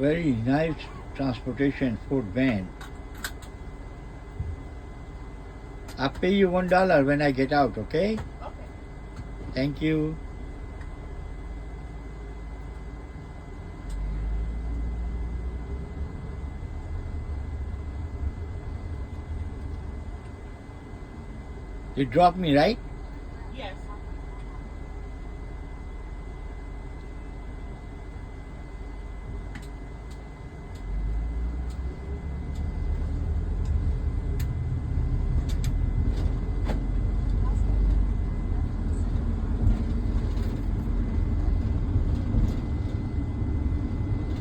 very nice transportation Ford van. I'll pay you $1 when I get out, okay? Okay. Thank you. You dropped me, right?